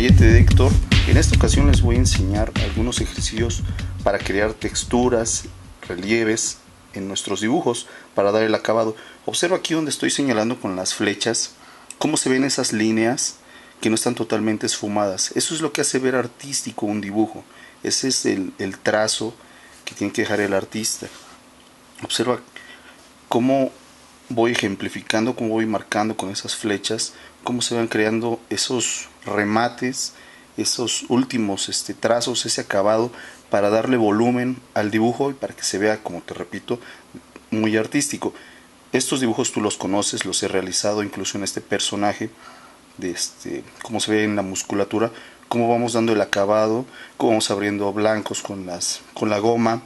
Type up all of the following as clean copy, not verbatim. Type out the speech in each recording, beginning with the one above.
Caballete de Héctor. En esta ocasión les voy a enseñar algunos ejercicios para crear texturas, relieves en nuestros dibujos para dar el acabado. Observa aquí donde estoy señalando con las flechas cómo se ven esas líneas que no están totalmente esfumadas. Eso es lo que hace ver artístico un dibujo. Ese es el trazo que tiene que dejar el artista. Observa cómo voy ejemplificando, cómo voy marcando con esas flechas, cómo se van creando esos remates, esos últimos trazos, ese acabado para darle volumen al dibujo y para que se vea, como te repito, muy artístico. Estos dibujos tú los conoces, los he realizado incluso en este personaje, cómo se ve en la musculatura, cómo vamos dando el acabado, cómo vamos abriendo blancos con la goma.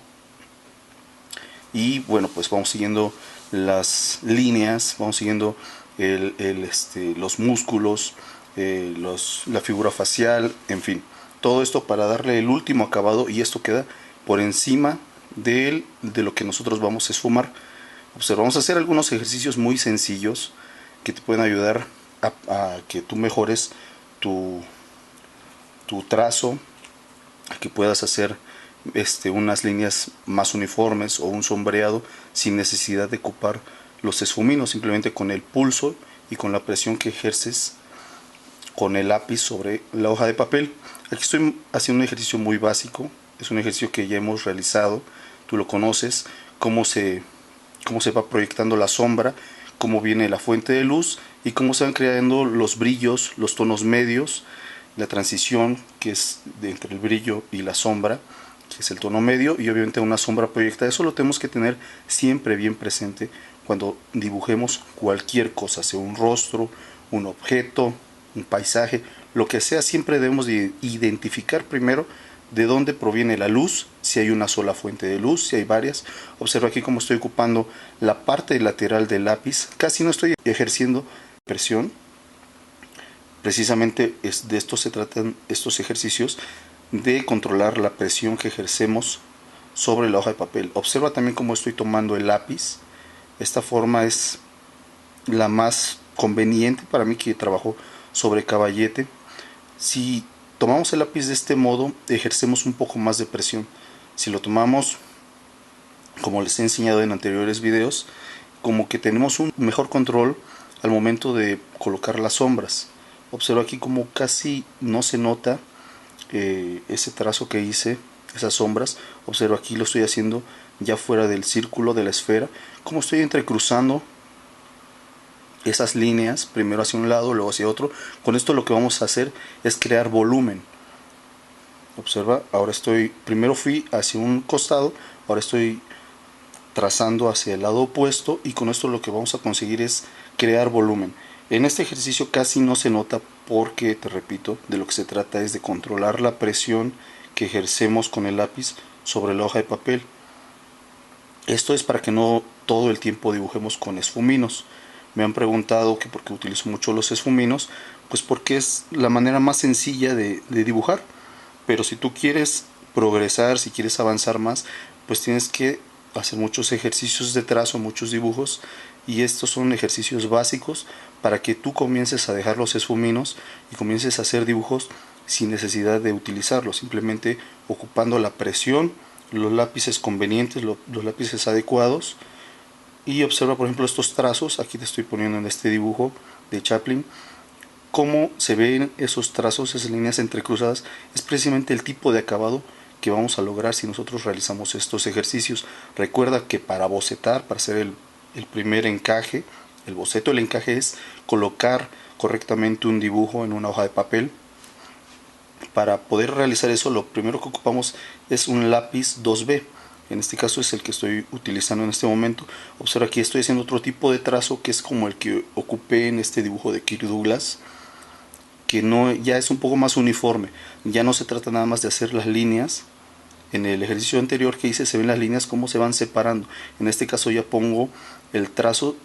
Y bueno, pues vamos siguiendo las líneas, vamos siguiendo los músculos, la figura facial, en fin, todo esto para darle el último acabado, y esto queda por encima de lo que nosotros vamos a esfumar. Observa, vamos a hacer algunos ejercicios muy sencillos que te pueden ayudar a que tú mejores tu trazo, a que puedas hacer unas líneas más uniformes o un sombreado sin necesidad de ocupar los esfuminos, simplemente con el pulso y con la presión que ejerces con el lápiz sobre la hoja de papel. Aquí estoy haciendo un ejercicio muy básico, es un ejercicio que ya hemos realizado, tú lo conoces, cómo se va proyectando la sombra, cómo viene la fuente de luz y cómo se van creando los brillos, los tonos medios, la transición que es entre el brillo y la sombra, que es el tono medio, y obviamente una sombra proyectada. Eso lo tenemos que tener siempre bien presente cuando dibujemos cualquier cosa, sea un rostro, un objeto, un paisaje, lo que sea. Siempre debemos de identificar primero de dónde proviene la luz, si hay una sola fuente de luz, si hay varias. Observa aquí cómo estoy ocupando la parte lateral del lápiz, casi no estoy ejerciendo presión. Precisamente de esto se tratan estos ejercicios, de controlar la presión que ejercemos sobre la hoja de papel. Observa también cómo estoy tomando el lápiz. Esta forma es la más conveniente para mí, que trabajo sobre caballete. Si tomamos el lápiz de este modo, ejercemos un poco más de presión. Si lo tomamos como les he enseñado en anteriores videos, como que tenemos un mejor control al momento de colocar las sombras. Observa aquí como casi no se nota ese trazo que hice, esas sombras. Observa aquí lo estoy haciendo ya fuera del círculo, de la esfera, como estoy entrecruzando esas líneas, primero hacia un lado, luego hacia otro. Con esto lo que vamos a hacer es crear volumen. Observa, ahora primero fui hacia un costado, ahora estoy trazando hacia el lado opuesto, y con esto lo que vamos a conseguir es crear volumen. En este ejercicio casi no se nota porque, te repito, de lo que se trata es de controlar la presión que ejercemos con el lápiz sobre la hoja de papel. Esto es para que no todo el tiempo dibujemos con esfuminos. Me han preguntado que por qué utilizo mucho los esfuminos, pues porque es la manera más sencilla de dibujar. Pero si tú quieres progresar, si quieres avanzar más, pues tienes que hacer muchos ejercicios de trazo, muchos dibujos, y estos son ejercicios básicos para que tú comiences a dejar los esfuminos y comiences a hacer dibujos sin necesidad de utilizarlos, simplemente ocupando la presión, los lápices convenientes, los lápices adecuados. Y observa por ejemplo estos trazos, aquí te estoy poniendo en este dibujo de Chaplin, cómo se ven esos trazos, esas líneas entrecruzadas. Es precisamente el tipo de acabado que vamos a lograr si nosotros realizamos estos ejercicios. Recuerda que para bocetar, para hacer el primer encaje, el boceto, el encaje es colocar correctamente un dibujo en una hoja de papel. Para poder realizar eso, lo primero que ocupamos es un lápiz 2B. En este caso es el que estoy utilizando en este momento. Observa, aquí estoy haciendo otro tipo de trazo que es como el que ocupé en este dibujo de Kirk Douglas, que ya es un poco más uniforme. Ya no se trata nada más de hacer las líneas. En el ejercicio anterior que hice se ven las líneas cómo se van separando. En este caso ya pongo el trazo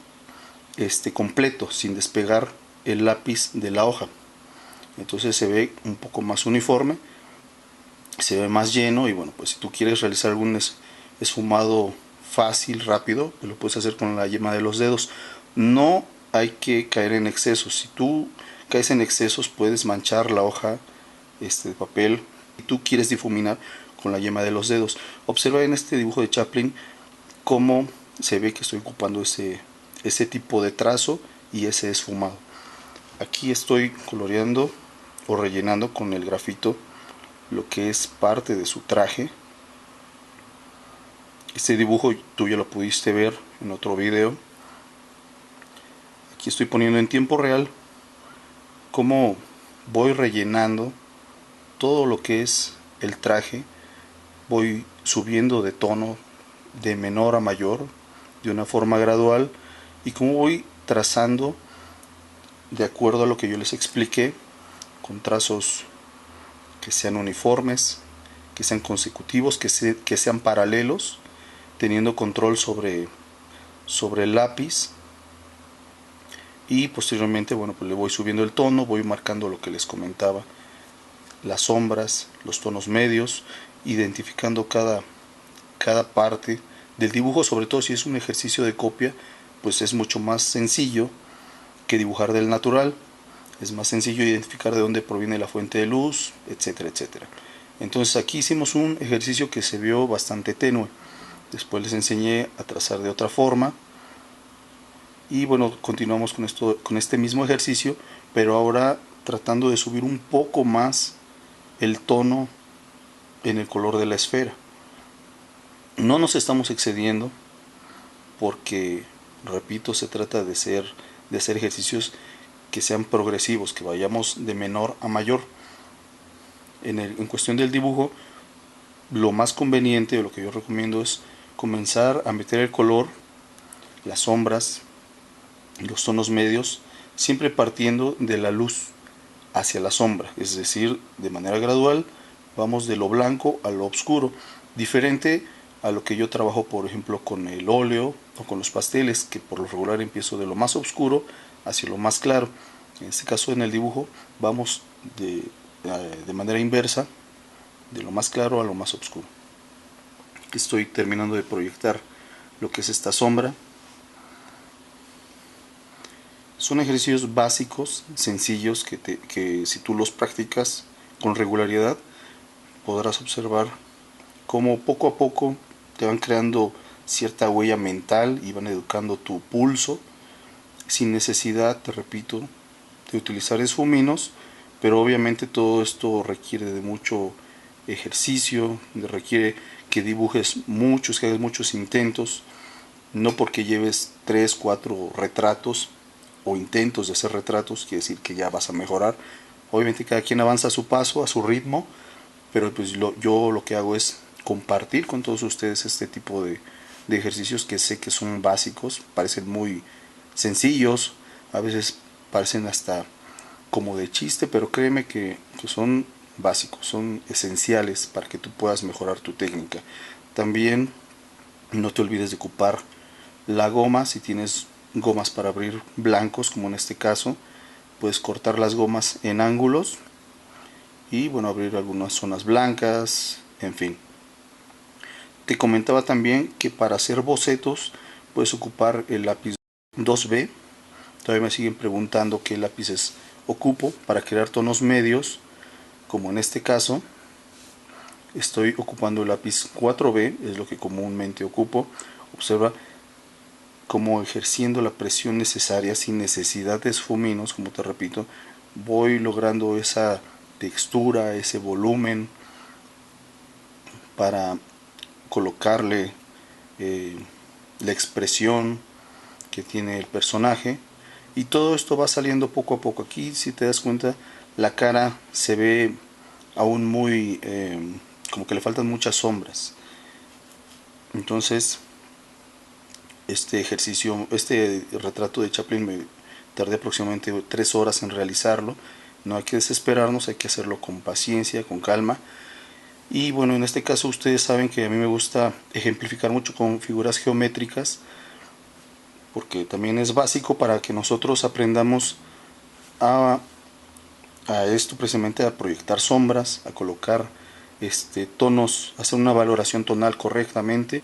completo, sin despegar el lápiz de la hoja. Entonces se ve un poco más uniforme, se ve más lleno. Y bueno, pues si tú quieres realizar algún esfumado fácil, rápido, pues lo puedes hacer con la yema de los dedos. No hay que caer en excesos. Si tú caes en excesos, puedes manchar la hoja de papel y tú quieres difuminar con la yema de los dedos. Observa en este dibujo de Chaplin cómo se ve que estoy ocupando ese tipo de trazo y ese esfumado. Aquí estoy coloreando o rellenando con el grafito lo que es parte de su traje. Este dibujo tú ya lo pudiste ver en otro video. Aquí estoy poniendo en tiempo real cómo voy rellenando todo lo que es el traje. Voy subiendo de tono de menor a mayor de una forma gradual y cómo voy trazando de acuerdo a lo que yo les expliqué, con trazos que sean uniformes, que sean consecutivos, que sean paralelos, teniendo control sobre el lápiz. Y posteriormente, bueno, pues le voy subiendo el tono, voy marcando lo que les comentaba, las sombras, los tonos medios, identificando cada parte del dibujo. Sobre todo si es un ejercicio de copia, pues es mucho más sencillo que dibujar del natural. Es más sencillo identificar de dónde proviene la fuente de luz, etcétera, etcétera. Entonces aquí hicimos un ejercicio que se vio bastante tenue. Después les enseñé a trazar de otra forma. Y bueno, continuamos con este mismo ejercicio, pero ahora tratando de subir un poco más el tono en el color de la esfera. No nos estamos excediendo porque, repito, se trata de hacer ejercicios que sean progresivos, que vayamos de menor a mayor. En cuestión del dibujo, lo más conveniente o lo que yo recomiendo es comenzar a meter el color, las sombras, los tonos medios, siempre partiendo de la luz hacia la sombra, es decir, de manera gradual vamos de lo blanco a lo oscuro, diferente a lo que yo trabajo, por ejemplo, con el óleo o con los pasteles, que por lo regular empiezo de lo más oscuro hacia lo más claro. En este caso, en el dibujo, vamos de manera inversa, de lo más claro a lo más oscuro. Estoy terminando de proyectar lo que es esta sombra. Son ejercicios básicos, sencillos, que si tú los practicas con regularidad, podrás observar cómo poco a poco te van creando cierta huella mental y van educando tu pulso, sin necesidad, te repito, de utilizar esfuminos, pero obviamente todo esto requiere de mucho ejercicio, requiere que dibujes muchos, que hagas muchos intentos, no porque lleves 3 4 retratos o intentos de hacer retratos quiere decir que ya vas a mejorar. Obviamente cada quien avanza a su paso, a su ritmo, pero pues yo lo que hago es compartir con todos ustedes este tipo de ejercicios que sé que son básicos, parecen muy sencillos, a veces parecen hasta como de chiste, pero créeme que son básicos, son esenciales para que tú puedas mejorar tu técnica. También no te olvides de ocupar la goma. Si tienes gomas para abrir blancos, como en este caso, puedes cortar las gomas en ángulos y bueno, abrir algunas zonas blancas, en fin. Te comentaba también que para hacer bocetos puedes ocupar el lápiz 2B. Todavía me siguen preguntando qué lápices ocupo para crear tonos medios, como en este caso. Estoy ocupando el lápiz 4B, es lo que comúnmente ocupo. Observa como ejerciendo la presión necesaria sin necesidad de esfuminos, como te repito, voy logrando esa textura, ese volumen para colocarle la expresión que tiene el personaje, y todo esto va saliendo poco a poco. Aquí, si te das cuenta, la cara se ve aún muy como que le faltan muchas sombras. Entonces este ejercicio, este retrato de Chaplin, me tardé aproximadamente 3 horas en realizarlo. No hay que desesperarnos, hay que hacerlo con paciencia, con calma. Y bueno, en este caso ustedes saben que a mí me gusta ejemplificar mucho con figuras geométricas, porque también es básico para que nosotros aprendamos a, a esto, precisamente a proyectar sombras, a colocar tonos, hacer una valoración tonal correctamente,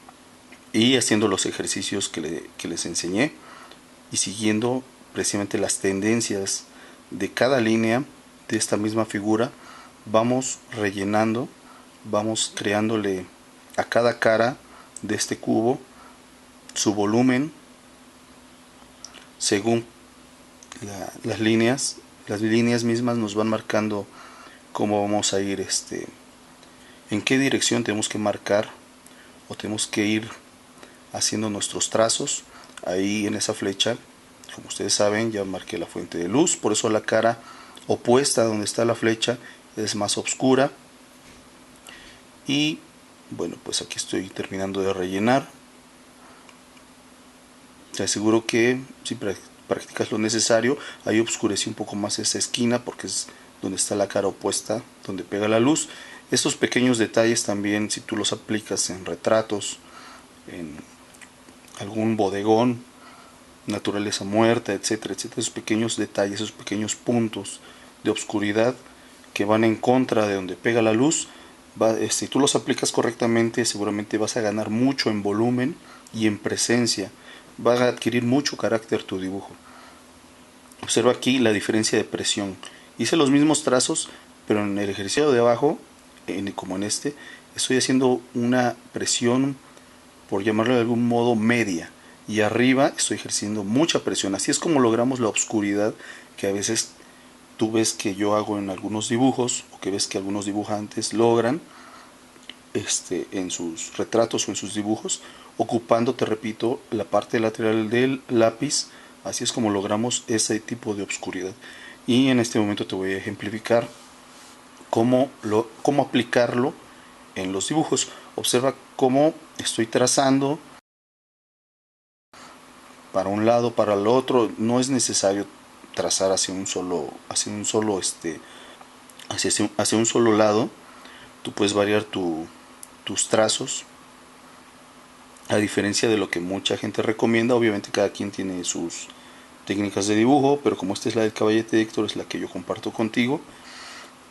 y haciendo los ejercicios que les enseñé y siguiendo precisamente las tendencias de cada línea de esta misma figura vamos rellenando, vamos creándole a cada cara de este cubo su volumen según las líneas mismas nos van marcando cómo vamos a ir, en qué dirección tenemos que marcar o tenemos que ir haciendo nuestros trazos. Ahí en esa flecha, como ustedes saben, ya marqué la fuente de luz, por eso la cara opuesta donde está la flecha es más oscura. Y bueno, pues aquí estoy terminando de rellenar. Te aseguro que si practicas lo necesario, ahí oscurecí un poco más esa esquina porque es donde está la cara opuesta, donde pega la luz. Estos pequeños detalles también, si tú los aplicas en retratos, en algún bodegón, naturaleza muerta, etcétera, etcétera, esos pequeños detalles, esos pequeños puntos de oscuridad que van en contra de donde pega la luz, si tú los aplicas correctamente, seguramente vas a ganar mucho en volumen y en presencia. Va a adquirir mucho carácter tu dibujo. Observa aquí la diferencia de presión. Hice los mismos trazos, pero en el ejercicio de abajo, como en este, estoy haciendo una presión, por llamarlo de algún modo, media. Y arriba estoy ejerciendo mucha presión. Así es como logramos la oscuridad que a veces tú ves que yo hago en algunos dibujos, o que ves que algunos dibujantes logran en sus retratos o en sus dibujos, ocupando, te repito, la parte lateral del lápiz. Así es como logramos ese tipo de oscuridad. Y en este momento te voy a ejemplificar cómo aplicarlo en los dibujos. Observa cómo estoy trazando para un lado, para el otro. No es necesario trazar hacia un solo lado. Tú puedes variar tus trazos, a diferencia de lo que mucha gente recomienda. Obviamente cada quien tiene sus técnicas de dibujo, pero como esta es la del caballete de Héctor, es la que yo comparto contigo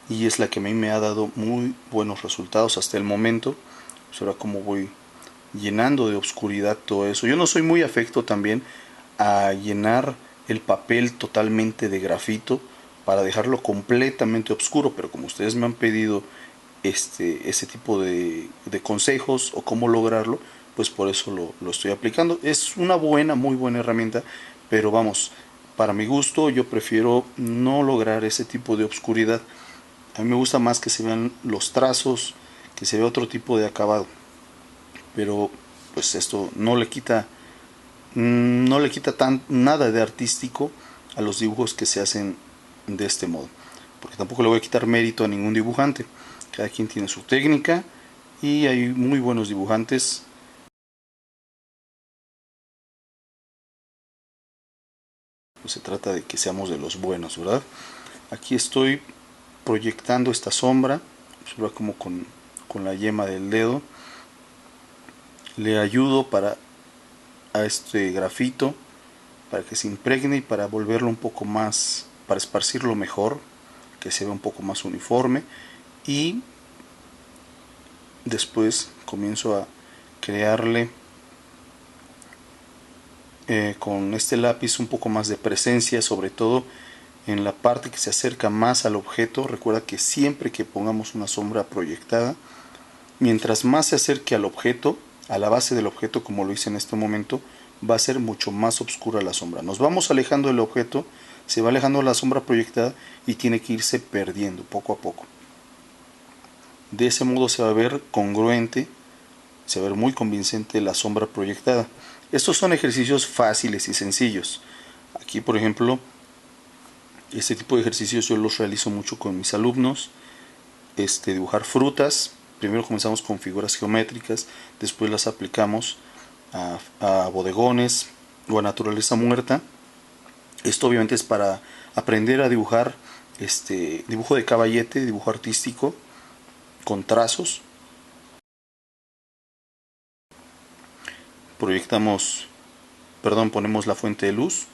y es la que a mí me ha dado muy buenos resultados hasta el momento. Pues ahora como voy llenando de oscuridad todo eso. Yo no soy muy afecto también a llenar el papel totalmente de grafito para dejarlo completamente oscuro, pero como ustedes me han pedido ese tipo de consejos o cómo lograrlo, pues por eso lo estoy aplicando. Es una muy buena herramienta, pero vamos, para mi gusto yo prefiero no lograr ese tipo de oscuridad. A mí me gusta más que se vean los trazos, que se vea otro tipo de acabado, pero pues esto no le quita nada de artístico a los dibujos que se hacen de este modo, porque tampoco le voy a quitar mérito a ningún dibujante. Cada quien tiene su técnica y hay muy buenos dibujantes. Pues se trata de que seamos de los buenos, ¿verdad? Aquí estoy proyectando esta sombra. Observa como con la yema del dedo le ayudo a este grafito para que se impregne y para volverlo un poco más, para esparcirlo mejor, que se vea un poco más uniforme. Y después comienzo a crearle con este lápiz un poco más de presencia, sobre todo en la parte que se acerca más al objeto. Recuerda que siempre que pongamos una sombra proyectada, mientras más se acerque al objeto, a la base del objeto, como lo hice en este momento, va a ser mucho más oscura la sombra. Nos vamos alejando del objeto, se va alejando la sombra proyectada y tiene que irse perdiendo poco a poco. De ese modo se va a ver congruente, se va a ver muy convincente la sombra proyectada. Estos son ejercicios fáciles y sencillos. Aquí, por ejemplo, este tipo de ejercicios yo los realizo mucho con mis alumnos. Dibujar frutas. Primero comenzamos con figuras geométricas, después las aplicamos a bodegones o a naturaleza muerta. Esto obviamente es para aprender a dibujar dibujo de caballete, dibujo artístico con trazos. Ponemos la fuente de luz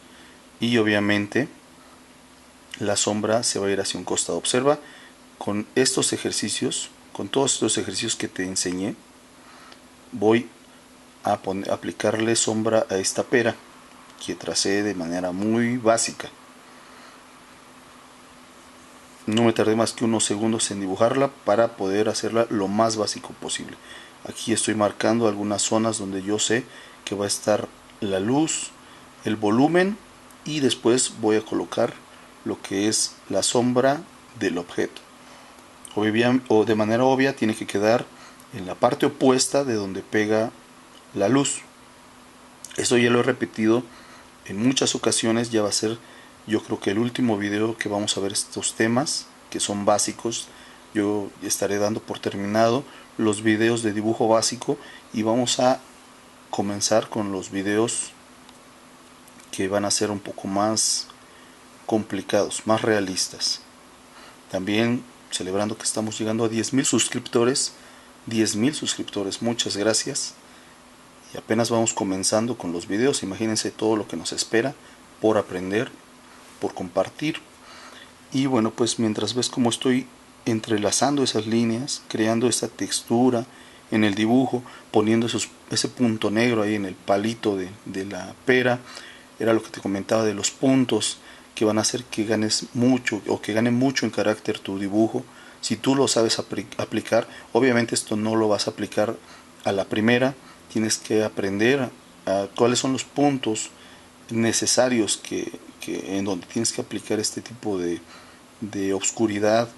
y obviamente la sombra se va a ir hacia un costado. Observa con estos ejercicios, con todos estos ejercicios que te enseñé, voy a aplicarle sombra a esta pera que tracé de manera muy básica. No me tardé más que unos segundos en dibujarla para poder hacerla lo más básico posible. Aquí estoy marcando algunas zonas donde yo sé que va a estar la luz, el volumen, y después voy a colocar lo que es la sombra del objeto. O de manera obvia tiene que quedar en la parte opuesta de donde pega la luz. Esto ya lo he repetido en muchas ocasiones. Ya va a ser, yo creo que el último video que vamos a ver estos temas que son básicos. Yo estaré dando por terminado los videos de dibujo básico y vamos a comenzar con los videos que van a ser un poco más complicados, más realistas. También celebrando que estamos llegando a 10,000 suscriptores. 10,000 suscriptores, muchas gracias. Y apenas vamos comenzando con los videos. Imagínense todo lo que nos espera por aprender, por compartir. Y bueno, pues mientras ves cómo estoy entrelazando esas líneas, creando esta textura en el dibujo, poniendo ese punto negro ahí en el palito de la pera, era lo que te comentaba de los puntos que van a hacer que ganes mucho o que gane mucho en carácter tu dibujo. Si tú lo sabes aplicar, obviamente esto no lo vas a aplicar a la primera, tienes que aprender a cuáles son los puntos necesarios en donde tienes que aplicar este tipo de obscuridad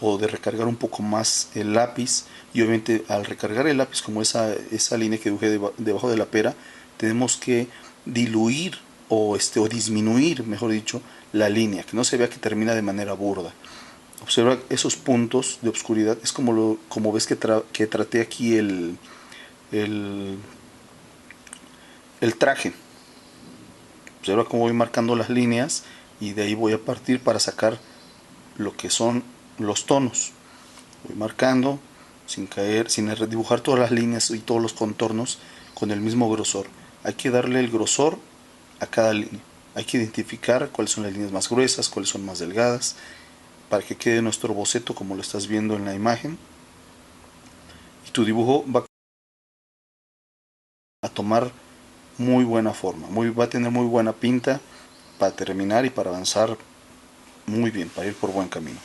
o de recargar un poco más el lápiz. Y obviamente al recargar el lápiz, como esa línea que dibujé debajo de la pera, tenemos que diluir o disminuir, mejor dicho, la línea, que no se vea que termina de manera burda. Observa esos puntos de obscuridad. Es como ves que traté aquí el, el traje. Observa cómo voy marcando las líneas y de ahí voy a partir para sacar lo que son los tonos. Voy marcando sin caer, sin dibujar todas las líneas y todos los contornos con el mismo grosor. Hay que darle el grosor a cada línea. Hay que identificar cuáles son las líneas más gruesas, cuáles son más delgadas, para que quede nuestro boceto como lo estás viendo en la imagen. Y tu dibujo va a tomar muy buena forma, va a tener muy buena pinta para terminar y para avanzar muy bien, para ir por buen camino.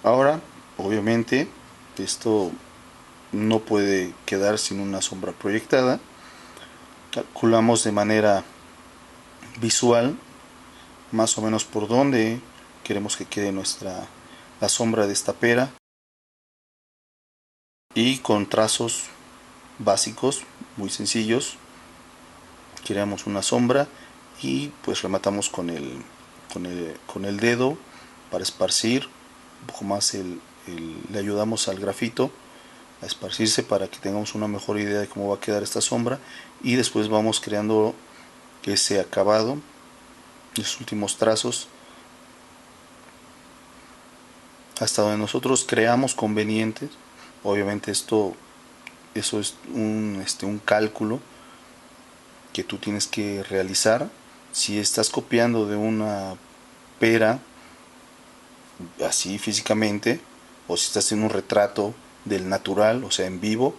Ahora, obviamente, esto no puede quedar sin una sombra proyectada. Calculamos de manera visual más o menos por dónde queremos que quede la sombra de esta pera, y con trazos básicos muy sencillos creamos una sombra y pues rematamos con el dedo para esparcir un poco más le ayudamos al grafito a esparcirse para que tengamos una mejor idea de cómo va a quedar esta sombra, y después vamos creando ese acabado, los últimos trazos hasta donde nosotros creamos convenientes. Obviamente eso es un cálculo que tú tienes que realizar. Si estás copiando de una pera así físicamente, o si estás haciendo un retrato del natural, o sea en vivo,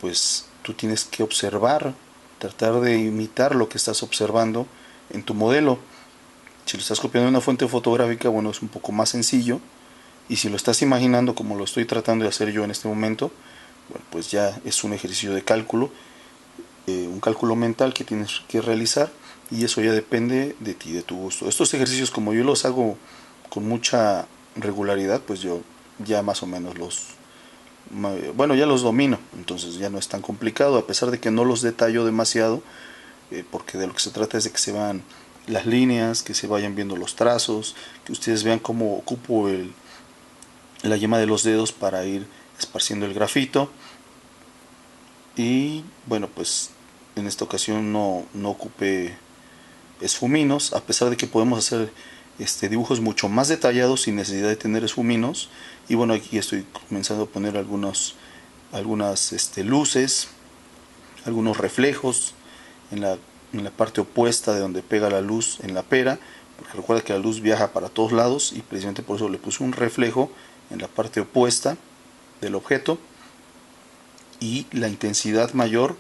pues tú tienes que observar, tratar de imitar lo que estás observando en tu modelo. Si lo estás copiando de una fuente fotográfica, bueno, es un poco más sencillo, y si lo estás imaginando como lo estoy tratando de hacer yo en este momento, bueno, pues ya es un ejercicio de cálculo, un cálculo mental que tienes que realizar, y eso ya depende de ti, de tu gusto. Estos ejercicios, como yo los hago con mucha regularidad, pues yo ya más o menos ya los domino, entonces ya no es tan complicado, a pesar de que no los detallo demasiado, porque de lo que se trata es de que se vean las líneas, que se vayan viendo los trazos, que ustedes vean cómo ocupo la yema de los dedos para ir esparciendo el grafito. Y bueno, pues en esta ocasión no ocupé esfuminos, a pesar de que podemos hacer dibujos mucho más detallados sin necesidad de tener esfuminos. Y bueno, aquí estoy comenzando a poner algunas luces, algunos reflejos en la parte opuesta de donde pega la luz en la pera, porque recuerda que la luz viaja para todos lados, y precisamente por eso le puse un reflejo en la parte opuesta del objeto, y la intensidad mayor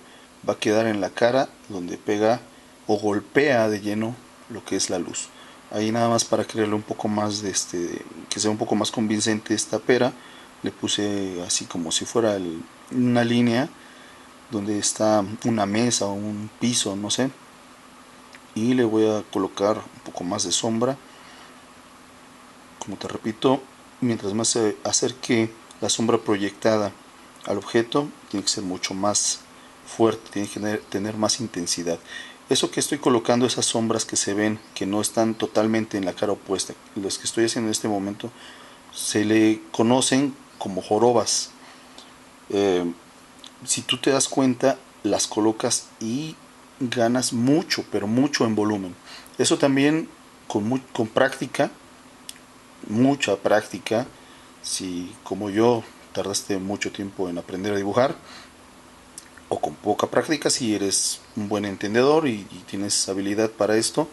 va a quedar en la cara donde pega o golpea de lleno lo que es la luz. Ahí nada más para crearle un poco más de que sea un poco más convincente esta pera, le puse así como si fuera una línea donde está una mesa o un piso, no sé, y le voy a colocar un poco más de sombra. Como te repito, mientras más se acerque la sombra proyectada al objeto, tiene que ser mucho más fuerte, tiene que tener más intensidad. Eso que estoy colocando, esas sombras que se ven, que no están totalmente en la cara opuesta, las que estoy haciendo en este momento, se le conocen como jorobas. Si tú te das cuenta, las colocas y ganas mucho, pero mucho en volumen. Eso también con práctica, mucha práctica. Si como yo tardaste mucho tiempo en aprender a dibujar, o con poca práctica, si eres un buen entendedor y tienes habilidad para esto,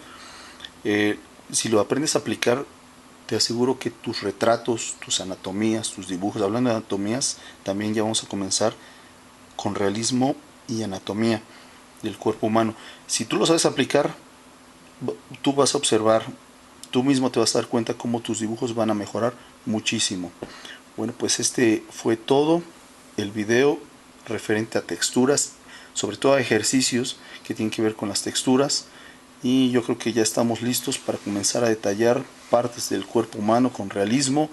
si lo aprendes a aplicar, te aseguro que tus retratos, tus anatomías, tus dibujos, hablando de anatomías, también ya vamos a comenzar con realismo y anatomía del cuerpo humano. Si tú lo sabes aplicar, tú vas a observar, tú mismo te vas a dar cuenta cómo tus dibujos van a mejorar muchísimo. Bueno, pues este fue todo el video referente a texturas, sobre todo a ejercicios que tienen que ver con las texturas, y yo creo que ya estamos listos para comenzar a detallar partes del cuerpo humano con realismo,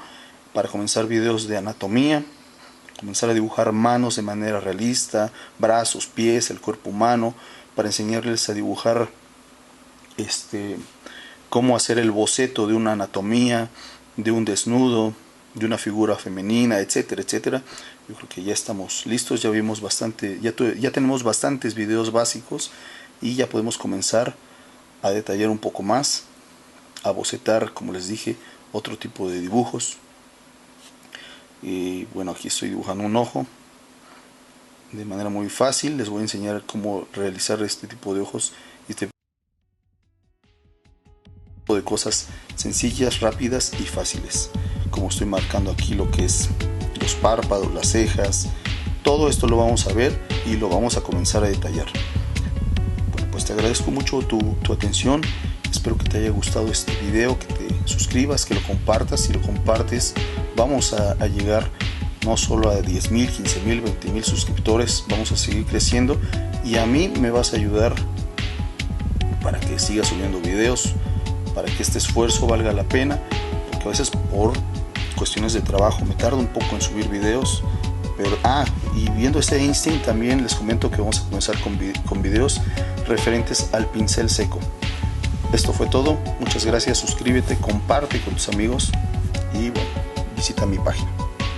para comenzar videos de anatomía, comenzar a dibujar manos de manera realista, brazos, pies, el cuerpo humano, para enseñarles a dibujar cómo hacer el boceto de una anatomía, de un desnudo, de una figura femenina, etcétera, etcétera. Yo creo que ya estamos listos, ya vimos bastante, ya tenemos bastantes videos básicos y ya podemos comenzar a detallar un poco más, a bocetar, como les dije, otro tipo de dibujos. Y bueno, aquí estoy dibujando un ojo de manera muy fácil. Les voy a enseñar cómo realizar este tipo de ojos y este tipo de cosas sencillas, rápidas y fáciles. Como estoy marcando aquí lo que es los párpados, las cejas, todo esto lo vamos a ver y lo vamos a comenzar a detallar. Bueno, pues te agradezco mucho tu atención. Espero que te haya gustado este video, que te suscribas, que lo compartas. Si lo compartes, vamos a llegar no solo a 10,000, 15,000, 20,000 suscriptores, vamos a seguir creciendo y a mí me vas a ayudar para que siga subiendo videos, para que este esfuerzo valga la pena, porque a veces por cuestiones de trabajo me tardo un poco en subir videos, pero y viendo este Einstein también les comento que vamos a comenzar con videos referentes al pincel seco. Esto fue todo, muchas gracias, suscríbete, comparte con tus amigos y bueno, visita mi página.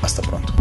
Hasta pronto.